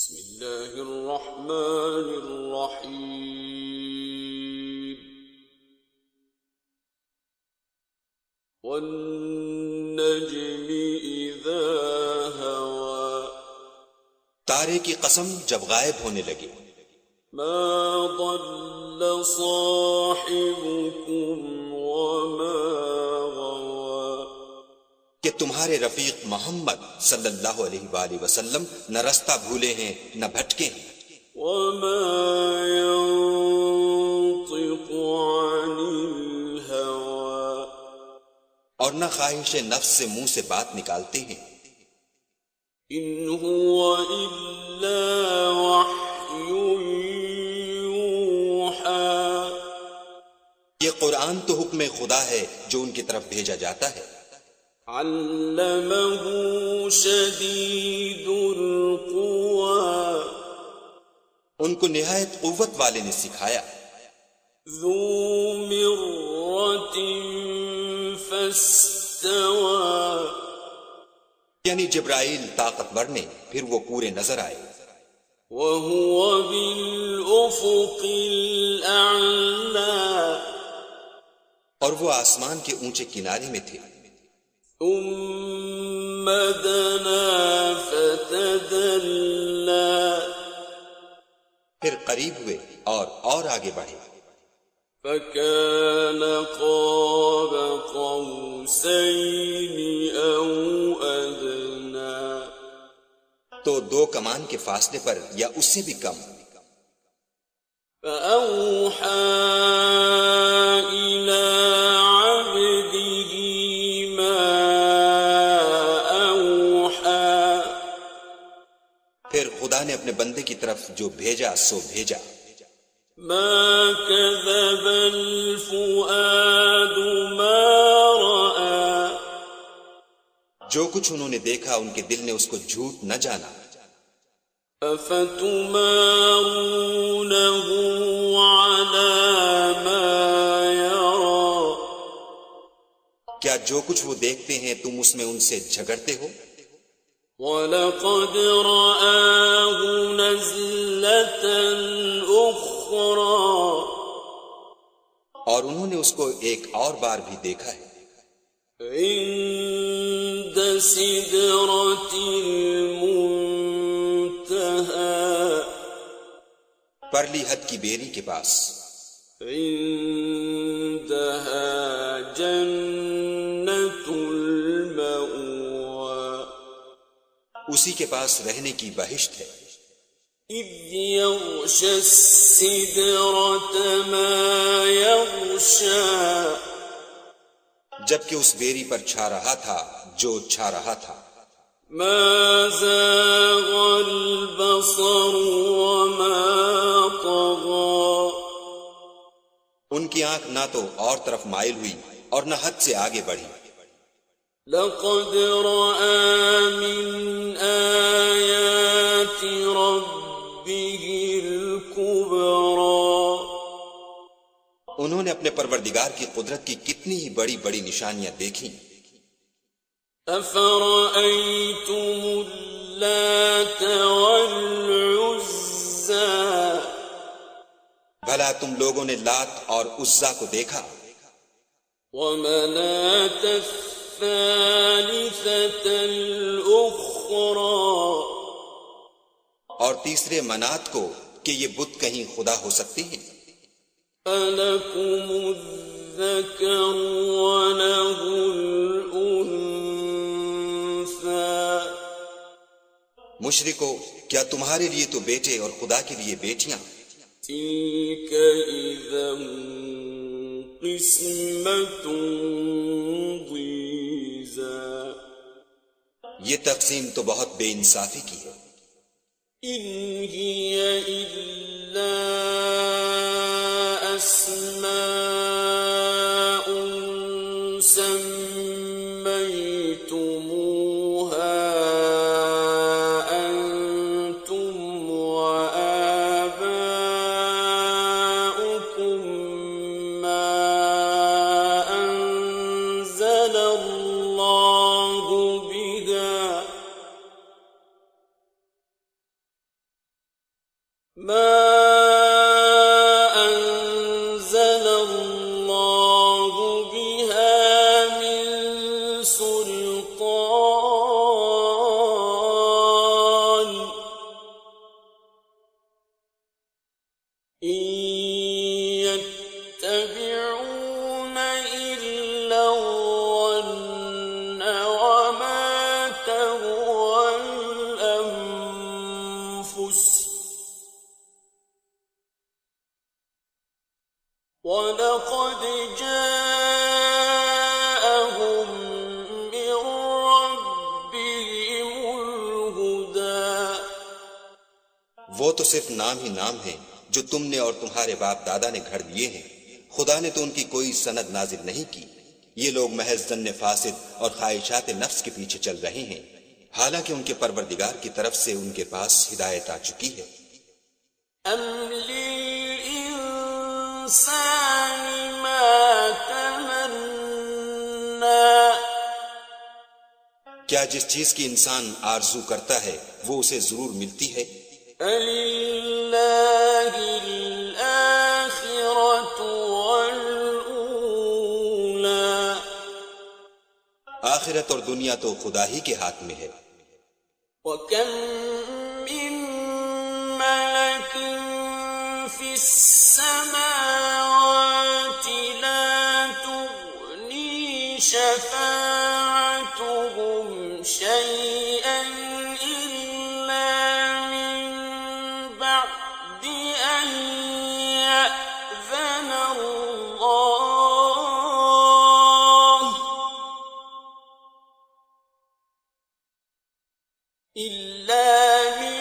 بسم اللہ الرحمن الرحیم والنجم اذا ہوا، تارے کی قسم جب غائب ہونے لگے، ما ضل صاحبكم وما غوى، کہ تمہارے رفیق محمد صلی اللہ علیہ وآلہ وسلم نہ رستہ بھولے ہیں نہ بھٹکے ہیں، وما ينطق عن الهوى، اور نہ خواہش نفس سے منہ سے بات نکالتے ہیں، ان هو الا وحی یوحى، یہ قرآن تو حکم خدا ہے جو ان کی طرف بھیجا جاتا ہے، علمہ شدید القوى، ان کو نہایت قوت والے نے سکھایا، ذو مرۃ فاستوى، یعنی جبرائیل طاقتور نے پھر وہ پورے نظر آئے، وهو بالافق الاعلی، اور وہ آسمان کے اونچے کنارے میں تھے، ثم دنا فتدلى، پھر قریب ہوئے اور آگے بڑھے، فكان قاب قوسين أو أدنى، تو دو کمان کے فاصلے پر یا اس سے بھی کم، فأوحى إلى عبده ما أوحى، پھر خدا نے اپنے بندے کی طرف جو بھیجا سو بھیجا، ما كذب الفؤاد ما رأى، جو کچھ انہوں نے دیکھا ان کے دل نے اس کو جھوٹ نہ جانا، أفتمارونه على ما يرى، کیا جو کچھ وہ دیکھتے ہیں تم اس میں ان سے جھگڑتے ہو؟ وَلَقَدْ رَآهُ نَزْلَةً أُخْرَى، اور انہوں نے اس کو ایک اور بار بھی دیکھا ہے، عند سدرة المنتهى، پرلی حد کی بیری کے پاس، عندها جنة المأوى، اسی کے پاس رہنے کی بہشت ہے، إذ يغشى السدرة ما يغشى، جبکہ اس بیری پر چھا رہا تھا جو چھا رہا تھا، ما زاغ البصر وما طغى، ان کی آنکھ نہ تو اور طرف مائل ہوئی اور نہ حد سے آگے بڑھی، لقد رأى من آيات ربه الكبرى، انہوں نے اپنے پروردگار کی قدرت کی کتنی ہی بڑی بڑی نشانیاں دیکھیں، أفرأيتم اللات والعزى، بھلا تم لوگوں نے لات اور عزا کو دیکھا، ومناة الثالثة الأخرى، اور تیسرے منات کو کہ یہ بت کہیں خدا ہو سکتے ہیں، أَلَكُمُ الذَّكَرُ وَلَهُ الْأُنثَى، مشرکو کیا تمہارے لیے تو بیٹے اور خدا کے لیے بیٹیاں، تِلْكَ إِذًا قِسْمَةٌ ضِیزَى، یہ تقسیم تو بہت بے انصافی کی ہے، إِنْ هِيَ إِلَّا أَسْمَاءٌ سَمَّيْتُمُوهَا أَنْتُمْ وَآبَاؤُكُمْ مَا أَنزَلَ اللَّهُ بِهَا، ما أنزل الله بها من سلطان إن يتبعون إلا الظن وما تهوى الأنفس وَلَقَدْ جَاءَهُم مِّن رَّبِّهِمُ الْهُدَىٰ۔ وہ تو صرف نام ہی نام ہیں جو تم نے اور تمہارے باپ دادا نے گھڑ لیے ہیں، خدا نے تو ان کی کوئی سند نازل نہیں کی۔ یہ لوگ محض ظن فاسد اور خواہشات نفس کے پیچھے چل رہے ہیں، حالانکہ ان کے پروردگار کی طرف سے ان کے پاس ہدایت آ چکی ہے۔ أَمْ لِلْإِنسَانِ مَا تَمَنَّىٰ، کیا جس چیز کی انسان آرزو کرتا ہے وہ اسے ضرور ملتی ہے؟ فَلِلَّهِ الْآخِرَةُ وَالْأُولَىٰ، آخرت اور دنیا تو خدا ہی کے ہاتھ میں ہے۔ وَكَم مِّن مَّلَكٍ فِي السَّمَاوَاتِ لَا تُغْنِي شَفَاعَتُهُمْ شَيْئًا إِلَّا مِن بَعْدِ أَن يَأْذَنَ اللَّهُ إِلَّا مِن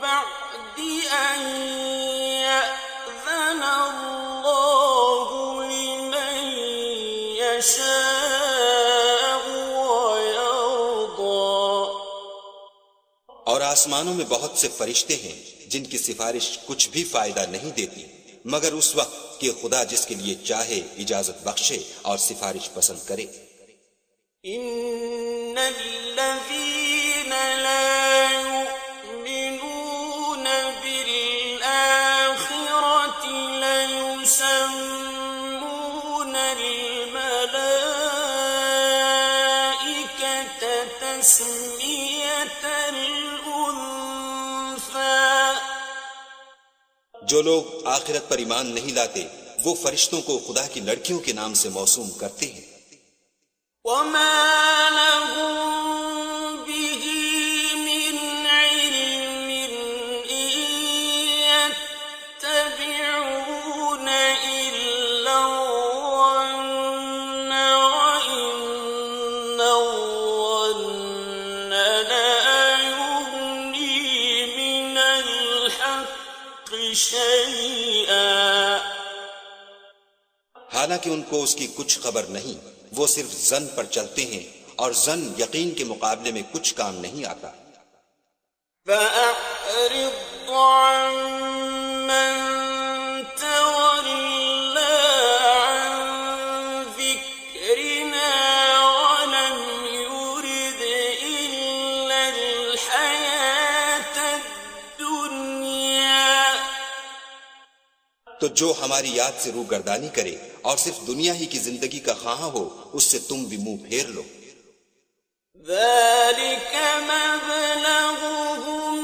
بَعْدِ أَن يَأْذَنَ اللَّهُ لِمَن يَشَاءُ وَيَرْضَىٰ۔ اور آسمانوں میں بہت سے فرشتے ہیں جن کی سفارش کچھ بھی فائدہ نہیں دیتی مگر اس وقت کہ خدا جس کے لیے چاہے اجازت بخشے اور سفارش پسند کرے۔ إِنَّ الَّذِينَ لَا يُؤْمِنُونَ بِالْآخِرَةِ لَيُسَمُّونَ الْمَلَائِكَةَ تَسْمِيَةَ الْأُنثَىٰ۔ جو لوگ آخرت پر ایمان نہیں لاتے وہ فرشتوں کو خدا کی لڑکیوں کے نام سے موسوم کرتے ہیں۔ وَمَا لَهُم بِهِ مِنْ عِلْمٍ إِن يَتَّبِعُونَ إِلَّا الظَّنَّ وَإِنَّ الظَّنَّ لَا يُغْنِي مِنَ الْحَقِّ شَيْئًا۔ حالانکہ ان کو اس کی کچھ خبر نہیں، وہ صرف ظن پر چلتے ہیں اور ظن یقین کے مقابلے میں کچھ کام نہیں آتا۔ فَأَعْرِضْ عَمَّن تَوَلَّىٰ عَن ذِكْرِنَا وَلَمْ يُرِدْ إِلَّا الْحَيَاةَ الدُّنْيَا۔ تو جو ہماری یاد سے روگردانی کرے اور صرف دنیا ہی کی زندگی کا خواہاں ہو اس سے تم بھی منہ پھیر لو۔ ذَلِكَ مَبْلَغُهُم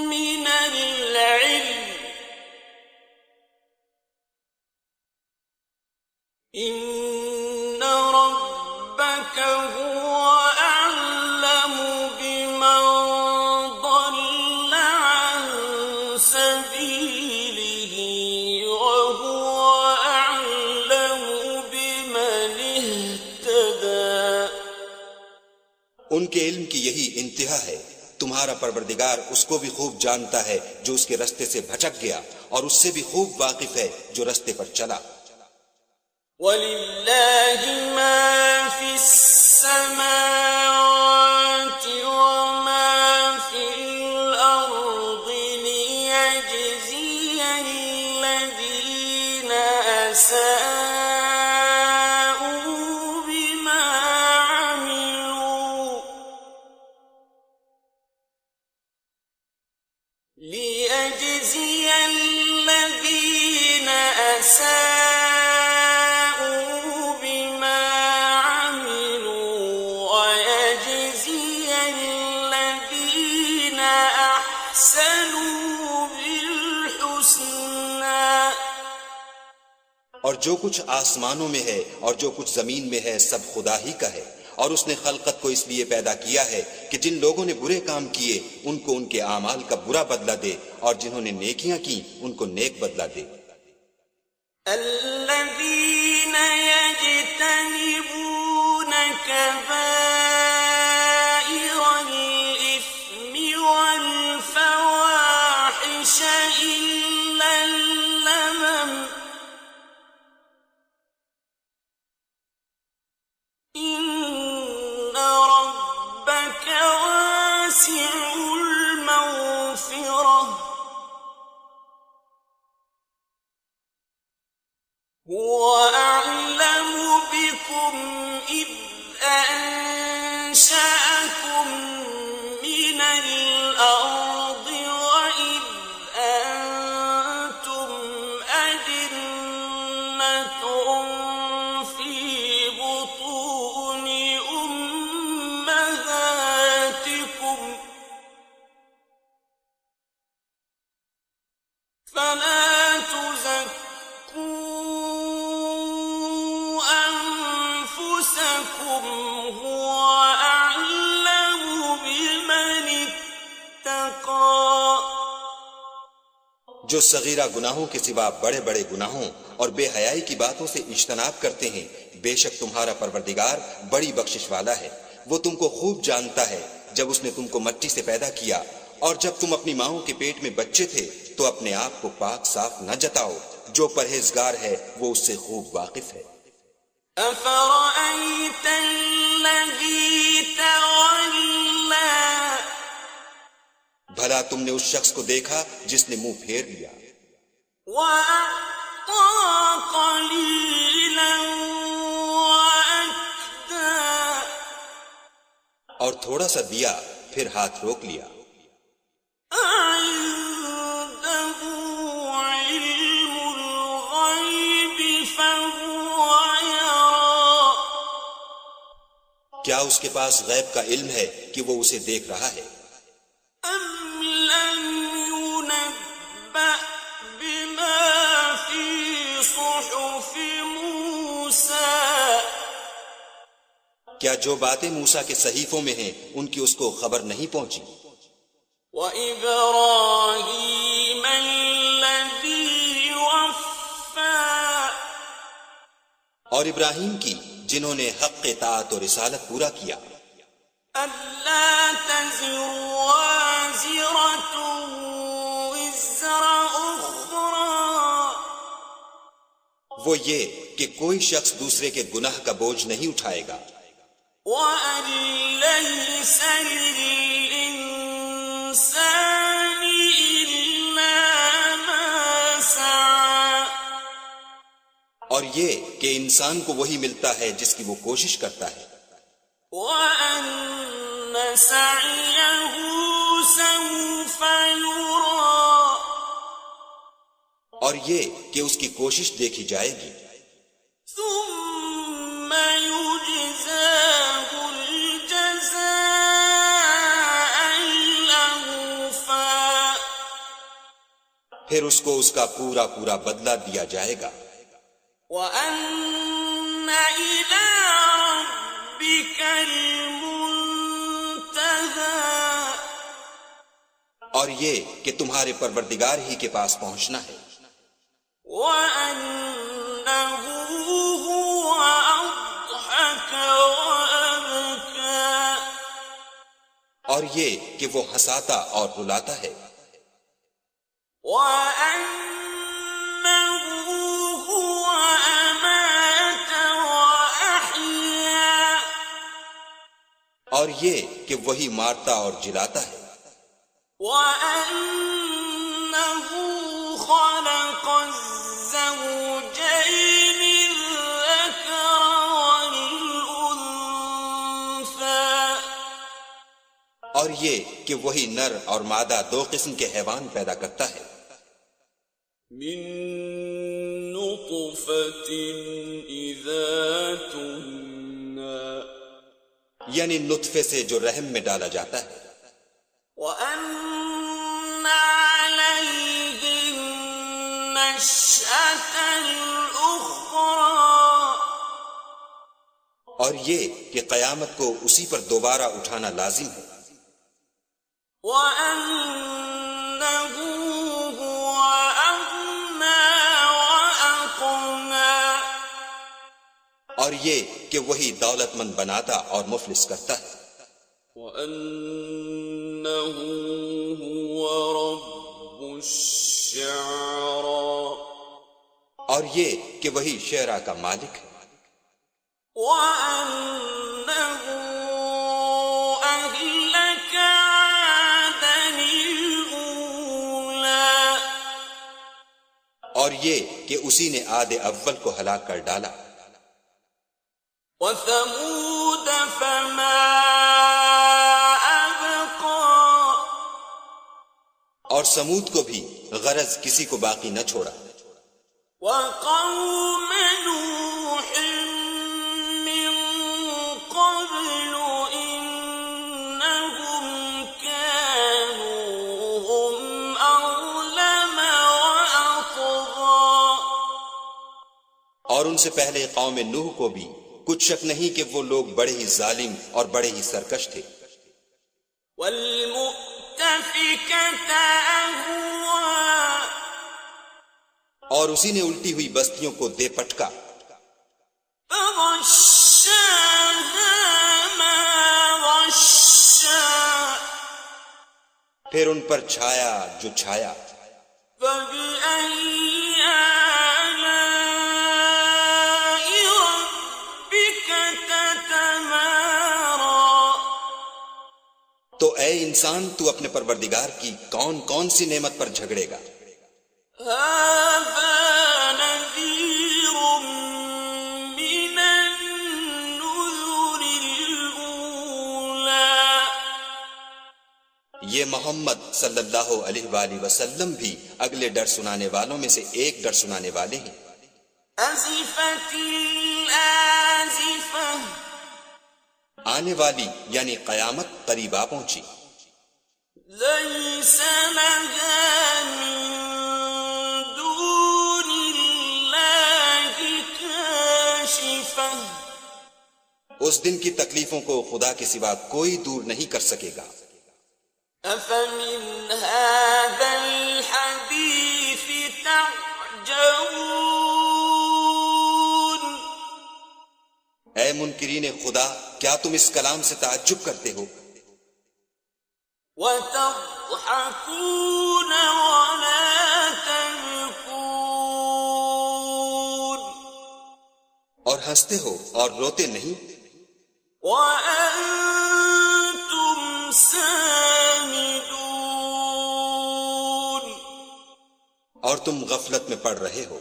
مِّنَ الْعِلْمِ إِنَّ رَبَّكَ هُوَ أَعْلَمُ بِمَن ضَلَّ عَن سَبِيلِهِ وَهُوَ أَعْلَمُ بِمَنِ اهْتَدَىٰ۔ ان کے علم کی یہی انتہا ہے، تمہارا پروردگار اس کو بھی خوب جانتا ہے جو اس کے رستے سے بھٹک گیا اور اس سے بھی خوب واقف ہے جو رستے پر چلا۔ وَلِلَّهِ مَا فِي السَّمَاوَاتِ وَمَا فِي الْأَرْضِ لِيَجْزِيَ الَّذِينَ أَسَاءُوا بِمَا عَمِلُوا ليجزي الذين أساءوا بما عملوا ويجزي الذين أحسنوا بالحسنى. اور جو کچھ آسمانوں میں ہے اور جو کچھ زمین میں ہے سب خدا ہی کا ہے، اور اس نے خلقت کو اس لیے پیدا کیا ہے کہ جن لوگوں نے برے کام کیے ان کو ان کے اعمال کا برا بدلہ دے، اور جنہوں نے نیکیاں کی ان کو نیک بدلہ دے. الذين يجتنبون كبائر الإثم والفواحش إلا اللمم إن ربك واسع المغفرة هو أعلم بكم إذ أنشأكم من الأرض وإذ أنتم أجنة في بطون أمهاتكم فلا تزكوا أنفسكم هو أعلم بمن اتقى. جو صغیرہ گناہوں کے سوا بڑے بڑے گناہوں اور بے حیائی کی باتوں سے اجتناب کرتے ہیں، بے شک تمہارا پروردگار بڑی بخشش والا ہے. وہ تم کو خوب جانتا ہے جب اس نے تم کو مٹی سے پیدا کیا، اور جب تم اپنی ماؤں کے پیٹ میں بچے تھے تو اپنے آپ کو پاک صاف نہ جتاؤ. جو پرہیزگار ہے وہ اس سے خوب واقف ہے. أفرأيت الذي تولى بھلا تم نے اس شخص کو دیکھا جس نے منہ پھیر لیا وأعطى قليلا وأكدى اور تھوڑا سا دیا پھر ہاتھ روک لیا. عنده علم الغيب فهو يرى کیا اس کے پاس غیب کا علم ہے کہ وہ اسے دیکھ رہا ہے؟ أم لم ينبأ بما في صحف موسى کیا جو باتیں موسیٰ کے صحیفوں میں ہیں ان کی اس کو خبر نہیں پہنچی؟ وإبراهيم الذي وفى اور ابراہیم کی جنہوں نے حق اطاعت و رسالت پورا کیا. ألا تزر وازرة وزر أخرى وہ یہ کہ کوئی شخص دوسرے کے گناہ کا بوجھ نہیں اٹھائے گا، وأن ليس للإنسان إلا ما سعى اور یہ کہ انسان کو وہی ملتا ہے جس کی وہ کوشش کرتا ہے، وأن سعيه سوف يرى اور یہ کہ اس کی کوشش دیکھی جائے گی، ثم يجزاه الجزاء الأوفى پھر اس کو اس کا پورا پورا بدلہ دیا جائے گا. وأن إلى ربك المنتهى اور یہ کہ تمہارے پروردگار ہی کے پاس پہنچنا ہے، وأنه هو أضحك وأبكى اور یہ کہ وہ ہنساتا اور رلاتا ہے، وأنه هو أمات وأحيا اور یہ کہ وہی مارتا اور جلاتا ہے، وأنه خلق الزوجين الذكر والأنثى اور یہ کہ وہی نر اور مادہ دو قسم کے حیوان پیدا کرتا ہے، من نطفة إذا تمنى یعنی نطفے سے جو رحم میں ڈالا جاتا ہے، وأن عليه النشأة الأخرى اور یہ کہ قیامت کو اسی پر دوبارہ اٹھانا لازم ہے، وأنه هو أغنى وأقنى اور یہ کہ وہی دولت مند بناتا اور مفلس کرتا ہے، وأنه هو رب الشعرى اور یہ کہ وہی شعرا کا مالک ہے، وأنه أهلك عادا الأولى اور یہ کہ اسی نے عاد اول کو ہلاک کر ڈالا، وثمود فما أبقى اور سمود کو بھی غرض کسی کو باقی نہ چھوڑا، وقوم نوح من قبل إنهم كانوا هم أظلم وأطغى اور ان سے پہلے قوم نوح کو بھی کچھ شک نہیں کہ وہ لوگ بڑے ہی ظالم اور بڑے ہی سرکش تھے، والمؤتفكة أهوى اور اسی نے الٹی ہوئی بستیوں کو دے پٹکا، فغشاها ما غشا پھر ان پر چھایا جو چھایا، فبأي آلاء ربك تتمارى تو اے انسان تو اپنے پروردگار کی کون کون سی نعمت پر جھگڑے گا، هذا نذير من النذر الأولى یہ محمد صلی اللہ علیہ وآلہ وسلم بھی اگلے ڈر سنانے والوں میں سے ایک ڈر سنانے والے ہیں، أزفت الآزفة آنے والی یعنی قیامت قریب آ پہنچی، ليس لها من دون الله كاشفة اس دن کی تکلیفوں کو خدا کے سوا کوئی دور نہیں کر سکے گا، أفمن هذا الحديث تعجبون اے منکرین خدا کیا تم اس کلام سے تعجب کرتے ہو، وتضحكون ولا تبكون اور ہنستے ہو اور روتے نہیں، وأنتم سامدون اور تم غفلت میں پڑ رہے ہو،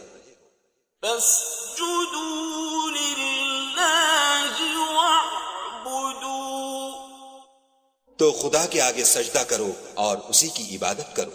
فاسجدوا لله واعبدوا تو خدا کے آگے سجدہ کرو اور اسی کی عبادت کرو،